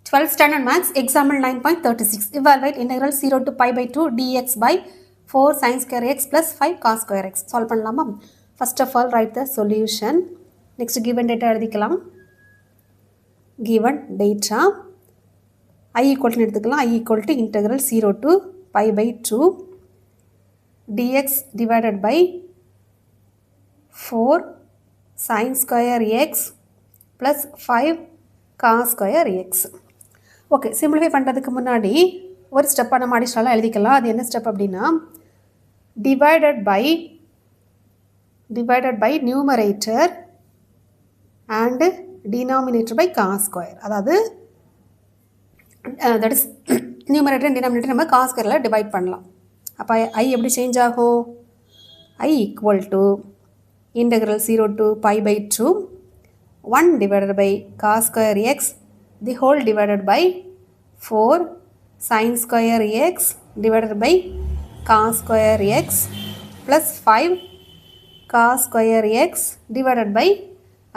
12th standard maths example 9.36 evaluate integral 0 to pi by 2 dx by 4 sin square x plus 5 cos square x solve பண்ணலாமா. First of all write the solution. Next given data எழுதிக்கலாம். Given data I equal to எடுத்துக்கலாம். I equal to integral 0 to pi by 2 dx divided by 4 sin square x plus 5 cos square x. Okay, simplify பண்ணுறதுக்கு முன்னாடி ஒரு ஸ்டெப்பாக நம்ம அடிஷ்னலாக எழுதிக்கலாம். அது என்ன ஸ்டெப் அப்படின்னா divided by numerator and denominator by cos square. அதாவது that is numerator and denominator நம்ம காஸ் ஸ்கொயரில் டிவைட் பண்ணலாம். அப்போ ஐ எப்படி சேஞ்ச் ஆகும்? I equal to integral 0 to pi by 2 1 divided by cos square x the whole divided by 4 sin square x divided by cos square x plus 5 cos square x divided by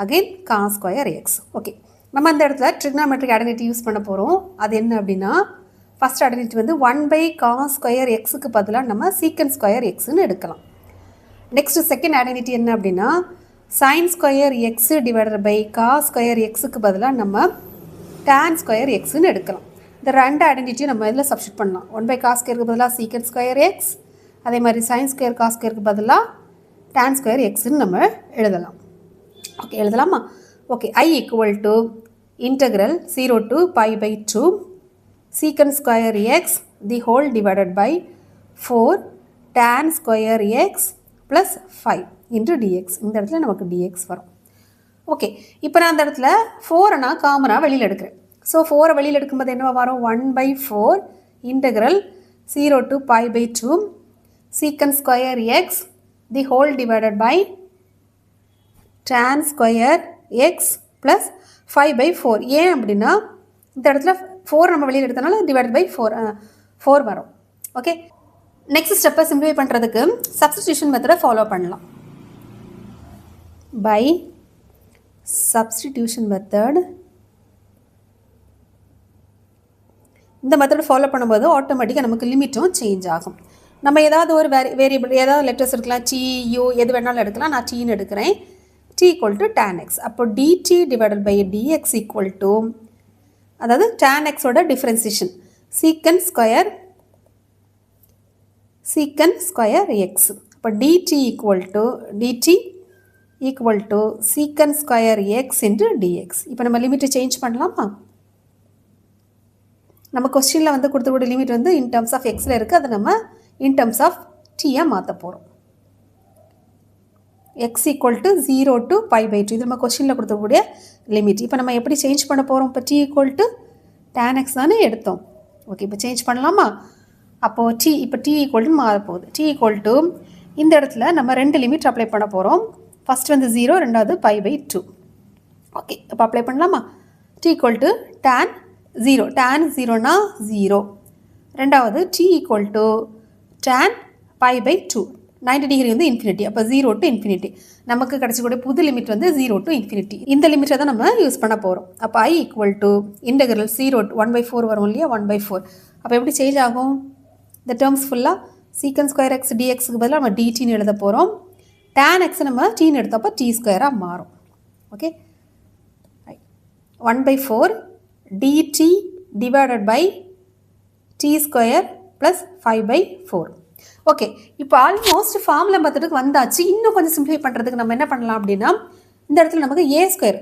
again cos square x. Okay, நம்ம அந்த இடத்துல trigonometric identity use பண்ண போகிறோம். அது என்ன அப்படின்னா first identity வந்து 1 by cos square xக்கு பதிலாக நம்ம secant square xன்னு எடுக்கலாம். நெக்ஸ்ட் செகண்ட் ஐடென்டிட்டி என்ன அப்படின்னா sin square x divided by cos square xக்கு பதிலாக நம்ம tan square xன்னு எடுக்கலாம். இந்த ரெண்டு ஐடென்டிட்டியும் நம்ம இதில் சப்ஸ்டிட் பண்ணலாம். 1 by cos squareக்கு பதிலாக secant square x, அதே மாதிரி sin square cos squareக்கு பதிலாக tan square xன்னு நம்ம எழுதலாம். ஓகே, எழுதலாமா? Okay, I equal to integral 0 to pi by 2 secant square x the whole divided by 4 tan square x plus 5 into dx. இந்த இடத்துல நமக்கு dx வரும். ஓகே, இப்போ நான் அந்த இடத்துல 4 நான் காமனாக வெளியில் எடுக்கிறேன். ஸோ 4 வெளியில் எடுக்கும்போது என்னவா வரும்? 1 by 4 integral 0 to pi by 2 secant square x the whole divided by tan square x plus 5 by 4. ஏன் அப்படின்னா இந்த இடத்துல 4 நம்ம வெளியில் எடுத்தனால divided by 4 வரும். ஓகே, நெக்ஸ்ட் ஸ்டெப்பை சிம்பிளிஃபை பண்ணுறதுக்கு சப்ஸ்டிடியூஷன் மெத்தடை ஃபாலோ பண்ணலாம். பை substitution method இந்த மெத்தட் ஃபாலோ பண்ணும்போது ஆட்டோமேட்டிக்காக நமக்கு லிமிட்டும் சேஞ்ச் ஆகும். நம்ம ஏதாவது ஒரு வேரியபிள் ஏதாவது லெட்டர்ஸ் எடுக்கலாம், டி யூ எது வேணாலும் எடுக்கலாம். நான் டீன்னு எடுக்கிறேன். T equal to tan x. அப்போ dt divided by dx equal to, அதாவது tan xோட டிஃப்ரென்சியேஷன் secant square x. அப்போ dt equal to secant square x into dx. இப்போ நம்ம லிமிட்டை சேஞ்ச் பண்ணலாமா? நம்ம கொஸ்டினில் வந்து கொடுத்துக்கூடிய லிமிட் வந்து இன் டர்ம்ஸ் ஆஃப் எக்ஸில் இருக்குது. அதை நம்ம இன் டர்ம்ஸ் ஆஃப் டீயாக மாற்ற போகிறோம். X equal to 0 to pi by 2 இது நம்ம கொஸ்டினில் கொடுத்துக்கூடிய லிமிட். இப்போ நம்ம எப்படி சேஞ்ச் பண்ண போகிறோம்? இப்போ T equal to tan x தானே எடுத்தோம். ஓகே, இப்போ சேஞ்ச் பண்ணலாமா? அப்போது இப்போ டி ஈக்குவல் டு மாறப்போகுது. டி ஈக்குவல் டு இந்த இடத்துல நம்ம ரெண்டு லிமிட் அப்ளை பண்ண போகிறோம். ஃபஸ்ட் வந்து 0, ரெண்டாவது pi by 2. ஓகே, இப்போ அப்ளை பண்ணலாமா? T equal to tan 0, tan 0னா 0. ரெண்டாவது T equal to tan pi by 2 90 degree வந்து இன்ஃபினிட்டி. அப்போ 0 to infinity. நமக்கு கிடச்சக்கூடிய புது லிமிட் வந்து 0 to infinity. இந்த லிமிட்டை தான் நம்ம யூஸ் பண்ண போகிறோம். அப்போ I equal to integral 0 1 by 4 வரும் இல்லையா? 1 by 4. அப்போ எப்படி சேஞ்ச் ஆகும்? இந்த டேர்ம்ஸ் ஃபுல்லாக secant square x dxக்கு பதிலாக நம்ம dtன்னு எழுத போகிறோம். tan x நம்ம tன்னு எடுத்தப்போ t ஸ்கொயராக மாறும். Okay, 1 by 4 dt divided by t square plus 5 by 4. Okay, இப்போ ஆல்மோஸ்ட் ஃபார்முலா மெத்தடுக்கு வந்தாச்சு. இன்னும் கொஞ்சம் சிம்பிளிஃபை பண்ணுறதுக்கு நம்ம என்ன பண்ணலாம் அப்படின்னா இந்த இடத்துல நமக்கு a ஸ்கொயர்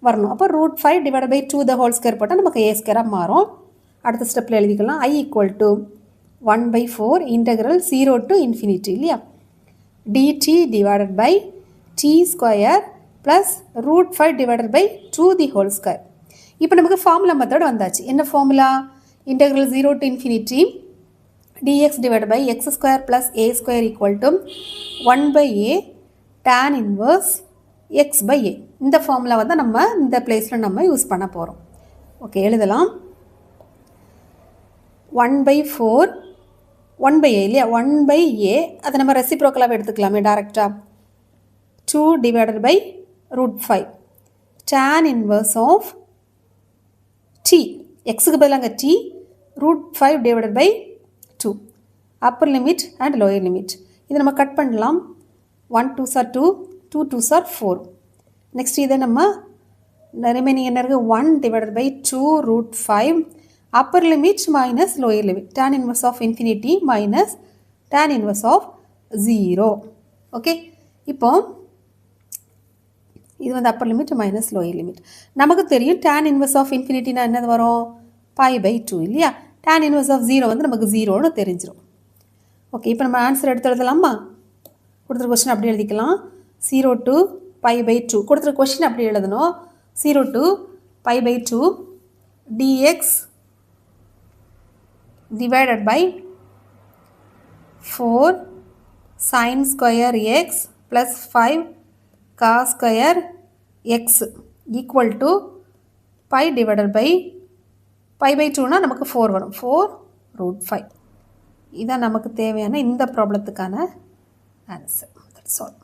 வரணும். அப்போ √5 divided by 2 the whole square போட்டால் நமக்கு a ஸ்கொயராக மாறும். அடுத்த ஸ்டெப்பில் எழுதிக்கலாம். I equal to 1 by 4 integral 0 to infinity இல்லையா? dt divided by t square plus √5 divided by 2 the whole square. இப்போ நமக்கு ஃபார்முலா மெத்தட் வந்தாச்சு. என்ன formula? Integral 0 to infinity dx divided by x square plus a square equal to 1 by a tan inverse x by a. இந்த formula வந்து நம்ம இந்த பிளேஸில் நம்ம யூஸ் பண்ண போகிறோம். ஓகே, எழுதலாம். 1 by 4 1 by a இல்லையா? 1 by a அதை நம்ம ரெசிப்ரோக்கலாக எடுத்துக்கலாமே டேரெக்டாக. 2 divided by √5 tan inverse of t எக்ஸுக்கு பதிலாக t root 5 divided by 2 upper limit and lower limit. இதை நம்ம கட் பண்ணலாம். 1 2s are 2, 2 2s are 4. Next இதை நம்ம ரிமைனிங் என்ன இருக்குது 1 divided by 2 root 5 upper limit minus lower limit, tan inverse of infinity minus tan inverse of 0. Okay, இப்போ இது வந்து upper limit minus lower limit. நமக்கு தெரியும் tan inverse of infinity நான் என்னது வரும் pi by 2 இல்லையா. tan inverse of 0 வந்து நமக்கு 0ன்னு தெரிஞ்சிடும். ஓகே, இப்போ நம்ம ஆன்சர் எடுத்து எழுதலாமா? கொடுத்துருக்க கொஸ்டின் அப்படி எழுதிக்கலாம். 0 to pi by 2 கொடுத்துருக்க கொஸ்டின் அப்படி எழுதணும். 0 to pi by 2 dx divided by 4 sin square x plus 5 cos square x equal to pi divided by 2 னா நமக்கு 4 வரும். 4 root 5. இதான் நமக்கு தேவையான இந்த ப்ராப்ளத்துக்கான ஆன்சர். That's all.